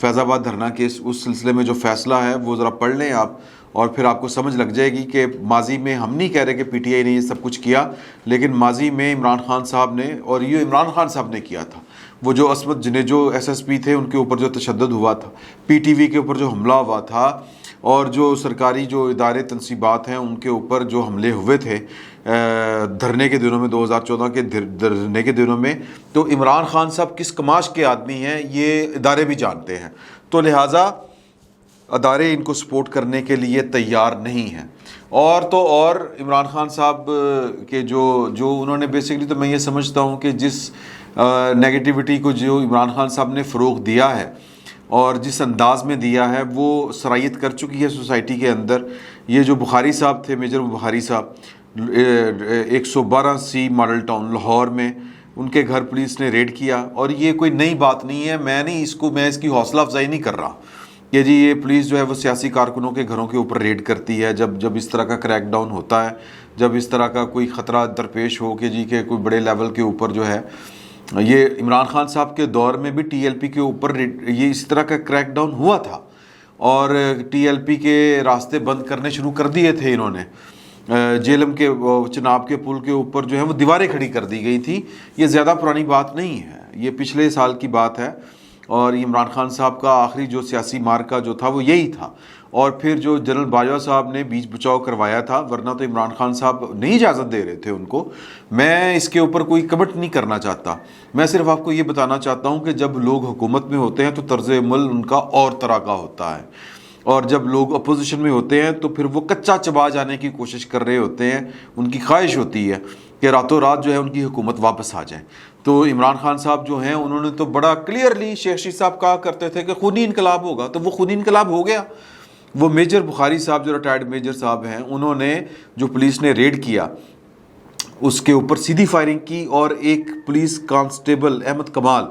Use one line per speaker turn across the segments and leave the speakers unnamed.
فیض آباد دھرنا کے اس سلسلے میں جو فیصلہ ہے وہ ذرا پڑھ لیں آپ، اور پھر آپ کو سمجھ لگ جائے گی کہ ماضی میں ہم نہیں کہہ رہے کہ پی ٹی آئی نے یہ سب کچھ کیا، لیکن ماضی میں عمران خان صاحب نے، اور یہ عمران خان صاحب نے کیا تھا، وہ جو عصمت جنیجو ایس ایس پی تھے ان کے اوپر جو تشدد ہوا تھا، پی ٹی وی کے اوپر جو حملہ ہوا تھا، اور جو سرکاری جو ادارے تنصیبات ہیں ان کے اوپر جو حملے ہوئے تھے دھرنے کے دنوں میں، 2014 کے دھرنے کے دنوں میں، تو عمران خان صاحب کس کماش کے آدمی ہیں یہ ادارے بھی جانتے ہیں، تو لہٰذا ادارے ان کو سپورٹ کرنے کے لیے تیار نہیں ہیں۔ اور تو اور عمران خان صاحب کے جو انہوں نے بیسکلی، تو میں یہ سمجھتا ہوں کہ جس نیگیٹیوٹی کو جو عمران خان صاحب نے فروغ دیا ہے اور جس انداز میں دیا ہے وہ سرایت کر چکی ہے سوسائٹی کے اندر۔ یہ جو بخاری صاحب تھے، میجر بخاری صاحب، 112C ماڈل ٹاؤن لاہور میں، ان کے گھر پولیس نے ریڈ کیا، اور یہ کوئی نئی بات نہیں ہے، میں اس کی حوصلہ افزائی نہیں کر رہا کہ جی یہ پولیس جو ہے وہ سیاسی کارکنوں کے گھروں کے اوپر ریڈ کرتی ہے جب اس طرح کا کریک ڈاؤن ہوتا ہے، جب اس طرح کا کوئی خطرہ درپیش ہو کہ جی کہ کوئی بڑے لیول کے اوپر جو ہے۔ یہ عمران خان صاحب کے دور میں بھی ٹی ایل پی کے اوپر یہ اس طرح کا کریک ڈاؤن ہوا تھا، اور ٹی ایل پی کے راستے بند کرنے شروع کر دیے تھے انہوں نے۔ جیلم کے چناب کے پل کے اوپر جو ہے وہ دیواریں کھڑی کر دی گئی تھی۔ یہ زیادہ پرانی بات نہیں ہے، یہ پچھلے سال کی بات ہے، اور عمران خان صاحب کا آخری جو سیاسی مارکا جو تھا وہ یہی تھا، اور پھر جو جنرل باجوہ صاحب نے بیچ بچاؤ کروایا تھا، ورنہ تو عمران خان صاحب نہیں اجازت دے رہے تھے ان کو۔ میں اس کے اوپر کوئی کمنٹ نہیں کرنا چاہتا، میں صرف آپ کو یہ بتانا چاہتا ہوں کہ جب لوگ حکومت میں ہوتے ہیں تو طرز عمل ان کا اور طرح کا ہوتا ہے، اور جب لوگ اپوزیشن میں ہوتے ہیں تو پھر وہ کچا چبا جانے کی کوشش کر رہے ہوتے ہیں، ان کی خواہش ہوتی ہے کہ راتوں رات جو ہے ان کی حکومت واپس آ جائے۔ تو عمران خان صاحب جو ہیں انہوں نے تو بڑا کلیئرلی، شیخ شیخ صاحب کہا کرتے تھے کہ خونی انقلاب ہوگا، تو وہ خونی انقلاب ہو گیا۔ وہ میجر بخاری صاحب جو ریٹائرڈ میجر صاحب ہیں، انہوں نے جو پولیس نے ریڈ کیا اس کے اوپر سیدھی فائرنگ کی، اور ایک پولیس کانسٹیبل احمد کمال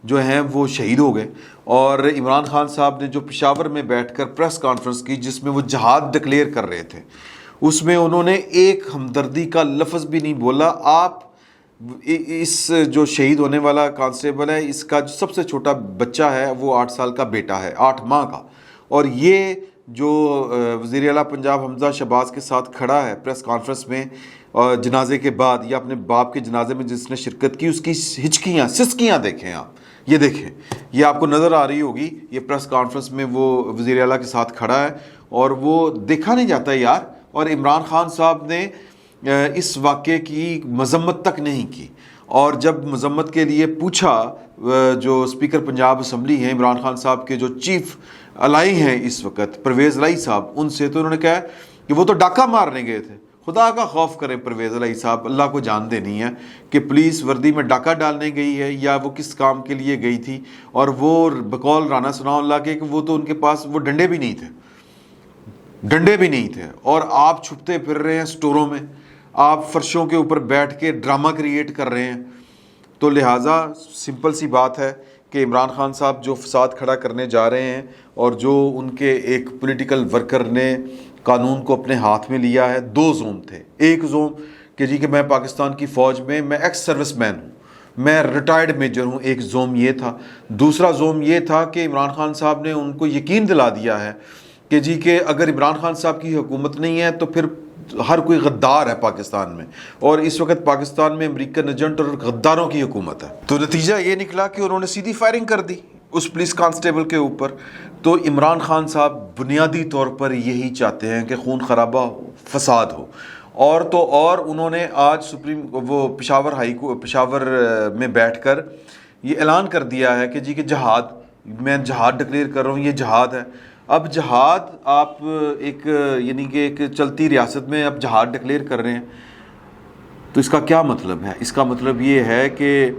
جو ہیں وہ شہید ہو گئے۔ اور عمران خان صاحب نے جو پشاور میں بیٹھ کر پریس کانفرنس کی جس میں وہ جہاد ڈکلیئر کر رہے تھے، اس میں انہوں نے ایک ہمدردی کا لفظ بھی نہیں بولا۔ آپ اس جو شہید ہونے والا کانسٹیبل ہے، اس کا جو سب سے چھوٹا بچہ ہے وہ 8 سال کا بیٹا ہے، 8 ماہ کا، اور یہ جو وزیر اعلیٰ پنجاب حمزہ شہباز کے ساتھ کھڑا ہے پریس کانفرنس میں جنازے کے بعد، یا اپنے باپ کے جنازے میں جس نے شرکت کی، اس کی ہچکیاں سسکیاں دیکھیں آپ، یہ دیکھیں، یہ آپ کو نظر آ رہی ہوگی، یہ پریس کانفرنس میں وہ وزیر اعلیٰ کے ساتھ کھڑا ہے، اور وہ دیکھا نہیں جاتا یار۔ اور عمران خان صاحب نے اس واقعے کی مذمت تک نہیں کی، اور جب مذمت کے لیے پوچھا جو اسپیکر پنجاب اسمبلی ہیں عمران خان صاحب کے جو چیف الائی ہیں اس وقت، پرویز الائی صاحب، ان سے، تو انہوں نے کہا کہ وہ تو ڈاکہ مارنے گئے تھے۔ خدا کا خوف کریں پرویز الائی صاحب، اللہ کو جان دینی ہے کہ پولیس وردی میں ڈاکہ ڈالنے گئی ہے یا وہ کس کام کے لیے گئی تھی، اور وہ بقول رانا ثناء اللہ کے کہ وہ تو ان کے پاس وہ ڈنڈے بھی نہیں تھے، اور آپ چھپتے پھر رہے ہیں سٹوروں میں، آپ فرشوں کے اوپر بیٹھ کے ڈرامہ کریٹ کر رہے ہیں۔ تو لہٰذا سمپل سی بات ہے کہ عمران خان صاحب جو فساد کھڑا کرنے جا رہے ہیں، اور جو ان کے ایک پولیٹیکل ورکر نے قانون کو اپنے ہاتھ میں لیا ہے، 2 زوم تھے۔ ایک زوم کہ جی کہ میں پاکستان کی فوج میں ایکس سروس مین ہوں، میں ریٹائرڈ میجر ہوں، ایک زوم یہ تھا۔ دوسرا زوم یہ تھا کہ عمران خان صاحب نے ان کو یقین دلا دیا ہے کہ جی کہ اگر عمران خان صاحب کی حکومت نہیں ہے تو پھر ہر کوئی غدار ہے پاکستان میں، اور اس وقت پاکستان میں امریکن ایجنٹ اور غداروں کی حکومت ہے۔ تو نتیجہ یہ نکلا کہ انہوں نے سیدھی فائرنگ کر دی اس پولیس کانسٹیبل کے اوپر۔ تو عمران خان صاحب بنیادی طور پر یہی چاہتے ہیں کہ خون خرابہ ہو، فساد ہو، اور تو اور انہوں نے آج پشاور میں بیٹھ کر یہ اعلان کر دیا ہے کہ جی کہ جہاد، میں جہاد ڈکلیئر کر رہا ہوں، یہ جہاد ہے۔ اب جہاد آپ یعنی کہ ایک چلتی ریاست میں اب جہاد ڈکلیئر کر رہے ہیں، تو اس کا کیا مطلب ہے؟ اس کا مطلب یہ ہے کہ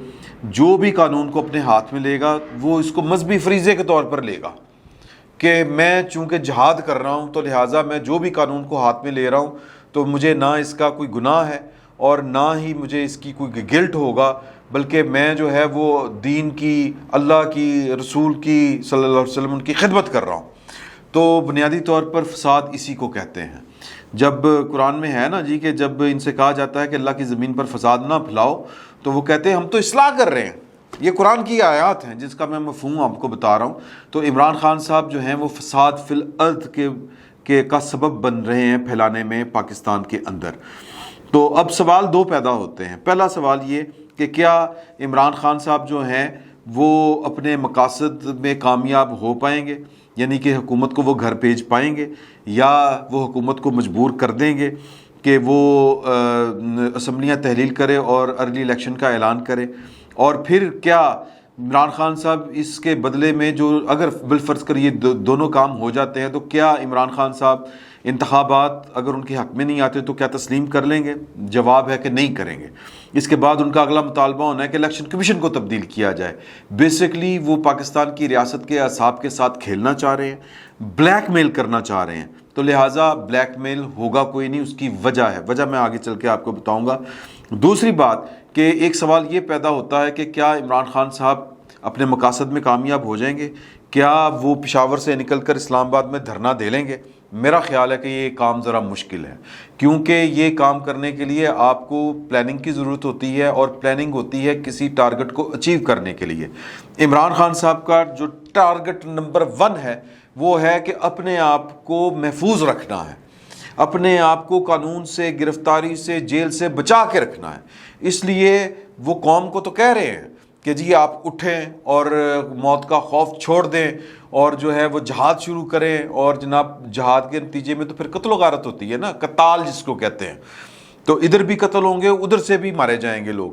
جو بھی قانون کو اپنے ہاتھ میں لے گا وہ اس کو مذہبی فریضے کے طور پر لے گا کہ میں چونکہ جہاد کر رہا ہوں تو لہٰذا میں جو بھی قانون کو ہاتھ میں لے رہا ہوں تو مجھے نہ اس کا کوئی گناہ ہے اور نہ ہی مجھے اس کی کوئی گلٹ ہوگا، بلکہ میں جو ہے وہ دین کی، اللہ کی، رسول کی صلی اللہ علیہ وسلم ان کی خدمت کر رہا ہوں۔ تو بنیادی طور پر فساد اسی کو کہتے ہیں۔ جب قرآن میں ہے نا جی کہ جب ان سے کہا جاتا ہے کہ اللہ کی زمین پر فساد نہ پھیلاؤ، تو وہ کہتے ہیں ہم تو اصلاح کر رہے ہیں، یہ قرآن کی آیات ہیں جس کا میں مفہوم آپ کو بتا رہا ہوں. تو عمران خان صاحب جو ہیں وہ فساد فی الارض کا سبب بن رہے ہیں پھیلانے میں پاکستان کے اندر. تو اب سوال دو پیدا ہوتے ہیں. پہلا سوال یہ کہ کیا عمران خان صاحب جو ہیں وہ اپنے مقاصد میں کامیاب ہو پائیں گے، یعنی کہ حکومت کو وہ گھر بھیج پائیں گے، یا وہ حکومت کو مجبور کر دیں گے کہ وہ اسمبلیاں تحلیل کرے اور ارلی الیکشن کا اعلان کرے. اور پھر کیا عمران خان صاحب اس کے بدلے میں جو اگر بالفرض کر یہ دونوں کام ہو جاتے ہیں تو کیا عمران خان صاحب انتخابات اگر ان کے حق میں نہیں آتے تو کیا تسلیم کر لیں گے؟ جواب ہے کہ نہیں کریں گے. اس کے بعد ان کا اگلا مطالبہ ہونا ہے کہ الیکشن کمیشن کو تبدیل کیا جائے. بیسکلی وہ پاکستان کی ریاست کے اعصاب کے ساتھ کھیلنا چاہ رہے ہیں، بلیک میل کرنا چاہ رہے ہیں. تو لہٰذا بلیک میل ہوگا کوئی نہیں، اس کی وجہ ہے، وجہ میں آگے چل کے آپ کو بتاؤں گا. دوسری بات کہ ایک سوال یہ پیدا ہوتا ہے کہ کیا عمران خان صاحب اپنے مقاصد میں کامیاب ہو جائیں گے؟ کیا وہ پشاور سے نکل کر اسلام آباد میں دھرنا دے لیں گے؟ میرا خیال ہے کہ یہ کام ذرا مشکل ہے، کیونکہ یہ کام کرنے کے لیے آپ کو پلاننگ کی ضرورت ہوتی ہے، اور پلاننگ ہوتی ہے کسی ٹارگٹ کو اچیو کرنے کے لیے. عمران خان صاحب کا جو ٹارگٹ نمبر 1 ہے وہ ہے کہ اپنے آپ کو محفوظ رکھنا ہے، اپنے آپ کو قانون سے، گرفتاری سے، جیل سے بچا کے رکھنا ہے. اس لیے وہ قوم کو تو کہہ رہے ہیں کہ جی آپ اٹھیں اور موت کا خوف چھوڑ دیں اور جو ہے وہ جہاد شروع کریں، اور جناب جہاد کے نتیجے میں تو پھر قتل و غارت ہوتی ہے نا، قتال جس کو کہتے ہیں. تو ادھر بھی قتل ہوں گے، ادھر سے بھی مارے جائیں گے لوگ.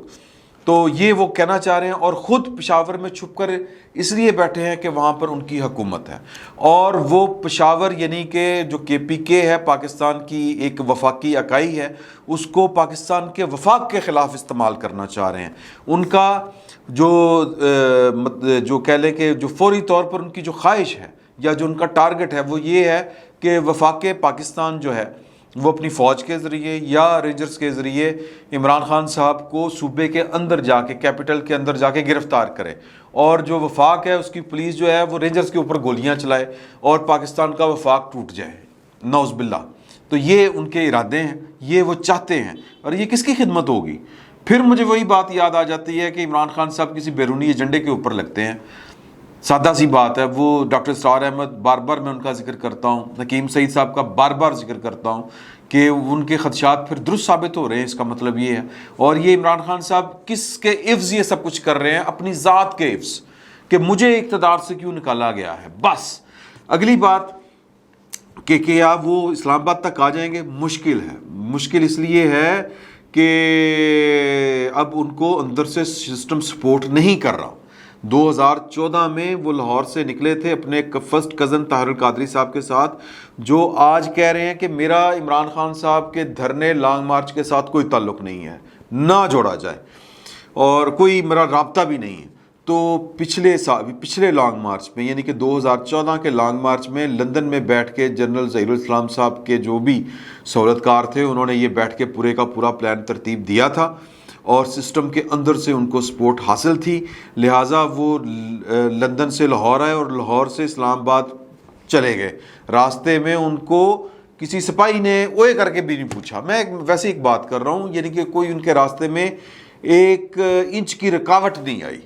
تو یہ وہ کہنا چاہ رہے ہیں، اور خود پشاور میں چھپ کر اس لیے بیٹھے ہیں کہ وہاں پر ان کی حکومت ہے. اور وہ پشاور یعنی کہ جو KPK ہے، پاکستان کی ایک وفاقی اکائی ہے، اس کو پاکستان کے وفاق کے خلاف استعمال کرنا چاہ رہے ہیں. ان کا جو کہہ لیں کہ جو فوری طور پر ان کی جو خواہش ہے یا جو ان کا ٹارگٹ ہے وہ یہ ہے کہ وفاق پاکستان جو ہے وہ اپنی فوج کے ذریعے یا رینجرز کے ذریعے عمران خان صاحب کو صوبے کے اندر جا کے، کیپٹل کے اندر جا کے گرفتار کرے، اور جو وفاق ہے اس کی پولیس جو ہے وہ رینجرز کے اوپر گولیاں چلائے اور پاکستان کا وفاق ٹوٹ جائے، نعوذ باللہ. تو یہ ان کے ارادے ہیں، یہ وہ چاہتے ہیں. اور یہ کس کی خدمت ہوگی؟ پھر مجھے وہی بات یاد آ جاتی ہے کہ عمران خان صاحب کسی بیرونی ایجنڈے کے اوپر لگتے ہیں. سادہ سی بات ہے، وہ ڈاکٹر اسرار احمد بار بار میں ان کا ذکر کرتا ہوں، حکیم سعید صاحب کا بار بار ذکر کرتا ہوں کہ ان کے خدشات پھر درست ثابت ہو رہے ہیں. اس کا مطلب یہ ہے، اور یہ عمران خان صاحب کس کے عفظ یہ سب کچھ کر رہے ہیں؟ اپنی ذات کے عفظ، کہ مجھے اقتدار سے کیوں نکالا گیا ہے. بس اگلی بات کہ کیا وہ اسلام آباد تک آ جائیں گے؟ مشکل ہے. مشکل اس لیے ہے کہ اب ان کو اندر سے سسٹم سپورٹ نہیں کر رہا. 2014 میں وہ لاہور سے نکلے تھے اپنے فرسٹ کزن طاہر القادری صاحب کے ساتھ، جو آج کہہ رہے ہیں کہ میرا عمران خان صاحب کے دھرنے لانگ مارچ کے ساتھ کوئی تعلق نہیں ہے، نہ جوڑا جائے، اور کوئی میرا رابطہ بھی نہیں ہے. تو پچھلے لانگ مارچ میں یعنی کہ 2014 کے لانگ مارچ میں لندن میں بیٹھ کے جنرل ظہیر الاسلام صاحب کے جو بھی سہولت کار تھے انہوں نے یہ بیٹھ کے پورے کا پورا پلان ترتیب دیا تھا، اور سسٹم کے اندر سے ان کو سپورٹ حاصل تھی. لہٰذا وہ لندن سے لاہور آئے اور لاہور سے اسلام آباد چلے گئے. راستے میں ان کو کسی سپاہی نے اوئے کر کے بھی نہیں پوچھا. میں ویسے ایک بات کر رہا ہوں، یعنی کہ کوئی ان کے راستے میں 1 انچ کی رکاوٹ نہیں آئی،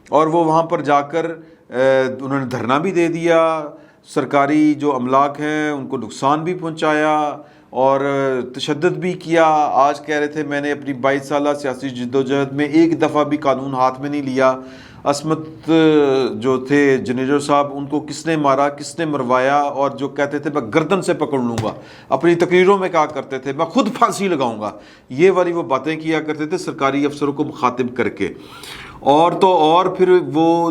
اور وہ وہاں پر جا کر انہوں نے دھرنا بھی دے دیا، سرکاری جو املاک ہیں ان کو نقصان بھی پہنچایا اور تشدد بھی کیا. آج کہہ رہے تھے میں نے اپنی 22 سالہ سیاسی جدوجہد میں ایک دفعہ بھی قانون ہاتھ میں نہیں لیا. عصمت جو تھے جنیجر صاحب، ان کو کس نے مارا، کس نے مروایا، اور جو کہتے تھے میں گردن سے پکڑ لوں گا، اپنی تقریروں میں کہا کرتے تھے میں خود پھانسی لگاؤں گا، یہ والی وہ باتیں کیا کرتے تھے سرکاری افسروں کو مخاطب کر کے. اور تو اور پھر وہ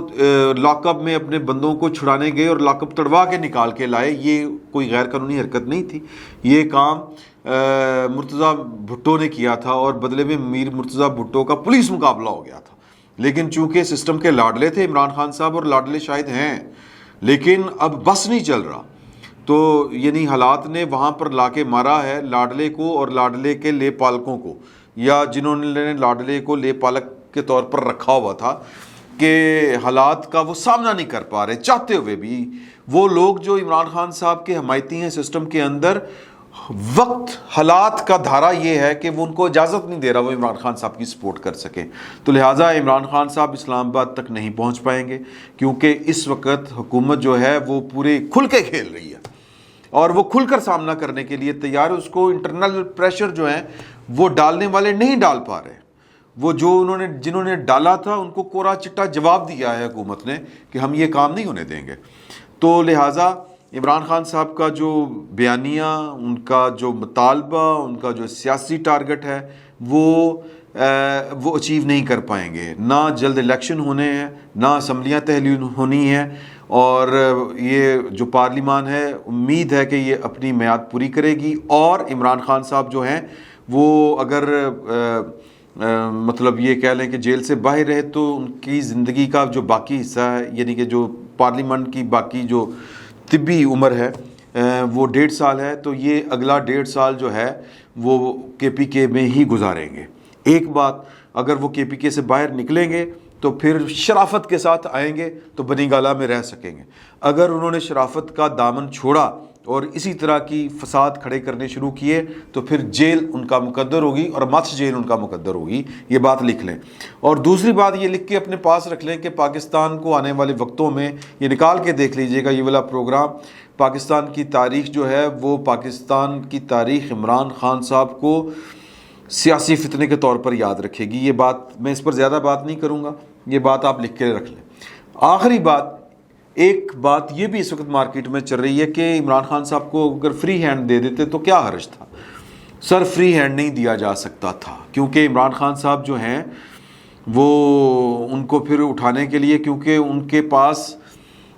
لاک اپ میں اپنے بندوں کو چھڑانے گئے اور لاک اپ تڑوا کے نکال کے لائے. یہ کوئی غیر قانونی حرکت نہیں تھی، یہ کام مرتضیٰ بھٹو نے کیا تھا، اور بدلے میں میر مرتضیٰ بھٹو کا پولیس مقابلہ ہو گیا تھا. لیکن چونکہ سسٹم کے لاڈلے تھے عمران خان صاحب، اور لاڈلے شاید ہیں، لیکن اب بس نہیں چل رہا. تو یعنی حالات نے وہاں پر لا کے مارا ہے لاڈلے کو اور لاڈلے کے لے پالکوں کو، یا جنہوں نے لاڈلے کو لے پالک کے طور پر رکھا ہوا تھا، کہ حالات کا وہ سامنا نہیں کر پا رہے چاہتے ہوئے بھی. وہ لوگ جو عمران خان صاحب کے حمایتی ہیں سسٹم کے اندر، وقت حالات کا دھارا یہ ہے کہ وہ ان کو اجازت نہیں دے رہا وہ عمران خان صاحب کی سپورٹ کر سکیں، تو لہٰذا عمران خان صاحب اسلام آباد تک نہیں پہنچ پائیں گے، کیونکہ اس وقت حکومت جو ہے وہ پورے کھل کے کھیل رہی ہے اور وہ کھل کر سامنا کرنے کے لیے تیار ہے۔ اس کو انٹرنل پریشر جو ہیں وہ ڈالنے والے نہیں ڈال پا رہے، وہ جو جنہوں نے ڈالا تھا ان کو کورا چٹا جواب دیا ہے حکومت نے کہ ہم یہ کام نہیں ہونے دیں گے۔ تو لہٰذا عمران خان صاحب کا جو بیانیہ، ان کا جو مطالبہ، ان کا جو سیاسی ٹارگٹ ہے وہ اچیو نہیں کر پائیں گے۔ نہ جلد الیکشن ہونے ہیں، نہ اسمبلیاں تحلیل ہونی ہیں، اور یہ جو پارلیمان ہے امید ہے کہ یہ اپنی میعاد پوری کرے گی، اور عمران خان صاحب جو ہیں وہ اگر مطلب یہ کہہ لیں کہ جیل سے باہر رہے تو ان کی زندگی کا جو باقی حصہ ہے، یعنی کہ جو پارلیمنٹ کی باقی جو طبی عمر ہے وہ 1.5 سال ہے، تو یہ اگلا 1.5 سال جو ہے وہ کے پی کے میں ہی گزاریں گے۔ ایک بات، اگر وہ کے پی کے سے باہر نکلیں گے تو پھر شرافت کے ساتھ آئیں گے تو بنی گالہ میں رہ سکیں گے۔ اگر انہوں نے شرافت کا دامن چھوڑا اور اسی طرح کی فساد کھڑے کرنے شروع کیے تو پھر جیل ان کا مقدر ہوگی، اور مت جیل ان کا مقدر ہوگی، یہ بات لکھ لیں۔ اور دوسری بات یہ لکھ کے اپنے پاس رکھ لیں کہ پاکستان کو آنے والے وقتوں میں یہ نکال کے دیکھ لیجئے گا، یہ والا پروگرام، پاکستان کی تاریخ جو ہے وہ پاکستان کی تاریخ عمران خان صاحب کو سیاسی فتنے کے طور پر یاد رکھے گی۔ یہ بات میں اس پر زیادہ بات نہیں کروں گا، یہ بات آپ لکھ کے رکھ لیں۔ آخری بات، ایک بات یہ بھی اس وقت مارکیٹ میں چل رہی ہے کہ عمران خان صاحب کو اگر فری ہینڈ دے دیتے تو کیا حرج تھا؟ سر فری ہینڈ نہیں دیا جا سکتا تھا، کیونکہ عمران خان صاحب جو ہیں وہ ان کو پھر اٹھانے کے لیے، کیونکہ ان کے پاس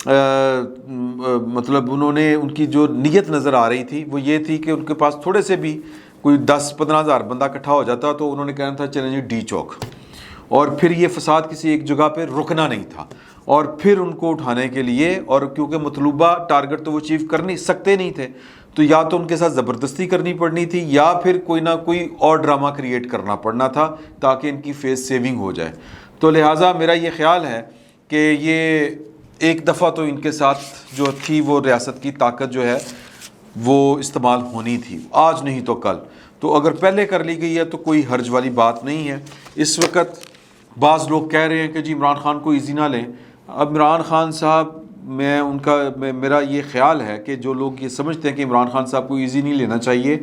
مطلب انہوں نے ان کی جو نیت نظر آ رہی تھی وہ یہ تھی کہ ان کے پاس تھوڑے سے بھی کوئی 10-15 ہزار بندہ اکٹھا ہو جاتا تو انہوں نے کہنا تھا چلیں جی ڈی چوک، اور پھر یہ فساد کسی ایک جگہ پہ رکنا نہیں تھا، اور پھر ان کو اٹھانے کے لیے، اور کیونکہ مطلوبہ ٹارگٹ تو وہ اچیو کر نہیں سکتے نہیں تھے، تو یا تو ان کے ساتھ زبردستی کرنی پڑنی تھی یا پھر کوئی نہ کوئی اور ڈرامہ کریٹ کرنا پڑنا تھا تاکہ ان کی فیس سیونگ ہو جائے۔ تو لہٰذا میرا یہ خیال ہے کہ یہ ایک دفعہ تو ان کے ساتھ جو تھی وہ ریاست کی طاقت جو ہے وہ استعمال ہونی تھی، آج نہیں تو کل، تو اگر پہلے کر لی گئی ہے تو کوئی حرج والی بات نہیں ہے۔ اس وقت بعض لوگ کہہ رہے ہیں کہ جی عمران خان کو ایزی نہ لیں۔ اب عمران خان صاحب میرا یہ خیال ہے کہ جو لوگ یہ سمجھتے ہیں کہ عمران خان صاحب کو ایزی نہیں لینا چاہیے،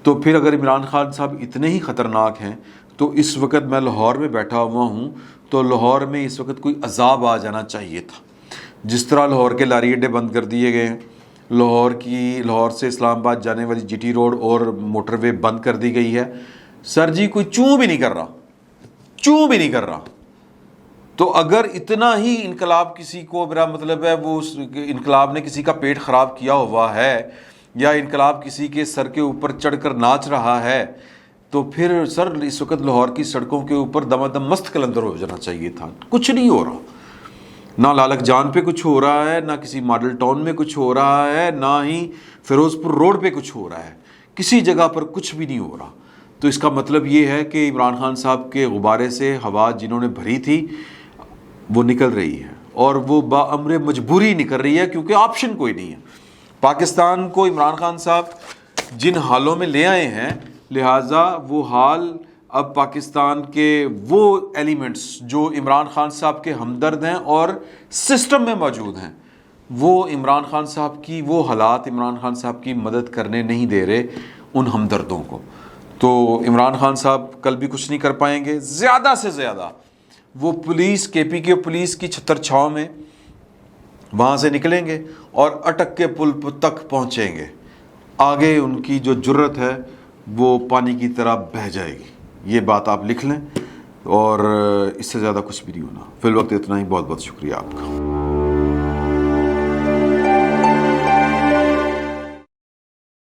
تو پھر اگر عمران خان صاحب اتنے ہی خطرناک ہیں تو اس وقت میں لاہور میں بیٹھا ہوا ہوں تو لاہور میں اس وقت کوئی عذاب آ جانا چاہیے تھا۔ جس طرح لاہور کے لاری اڈے بند کر دیے گئے ہیں، لاہور سے اسلام آباد جانے والی جی ٹی روڈ اور موٹر وے بند کر دی گئی ہے، سر جی کوئی چوں بھی نہیں کر رہا۔ تو اگر اتنا ہی انقلاب کسی کو، میرا مطلب ہے وہ انقلاب نے کسی کا پیٹ خراب کیا ہوا ہے یا انقلاب کسی کے سر کے اوپر چڑھ کر ناچ رہا ہے، تو پھر سر اس وقت لاہور کی سڑکوں کے اوپر دمادم مست کلندر ہو جانا چاہیے تھا۔ کچھ نہیں ہو رہا، نہ لالک جان پہ کچھ ہو رہا ہے، نہ کسی ماڈل ٹاؤن میں کچھ ہو رہا ہے، نہ ہی فیروز پور روڈ پہ کچھ ہو رہا ہے، کسی جگہ پر کچھ بھی نہیں ہو رہا۔ تو اس کا مطلب یہ ہے کہ عمران خان صاحب کے غبارے سے ہوا جنہوں نے بھری تھی وہ نکل رہی ہے، اور وہ بامر مجبوری نکل رہی ہے، کیونکہ آپشن کوئی نہیں ہے۔ پاکستان کو عمران خان صاحب جن حالوں میں لے آئے ہیں، لہٰذا وہ حال اب پاکستان کے وہ ایلیمنٹس جو عمران خان صاحب کے ہمدرد ہیں اور سسٹم میں موجود ہیں، وہ عمران خان صاحب کی وہ حالات عمران خان صاحب کی مدد کرنے نہیں دے رہے ان ہمدردوں کو۔ تو عمران خان صاحب کل بھی کچھ نہیں کر پائیں گے، زیادہ سے زیادہ وہ پولیس، کے پی کے پولیس کی چھتر چھاؤں میں وہاں سے نکلیں گے اور اٹک کے پل تک پہنچیں گے، آگے ان کی جو جرت ہے وہ پانی کی طرح بہہ جائے گی۔ یہ بات آپ لکھ لیں، اور اس سے زیادہ کچھ بھی نہیں ہونا۔ فی الوقت اتنا ہی، بہت بہت شکریہ آپ کا۔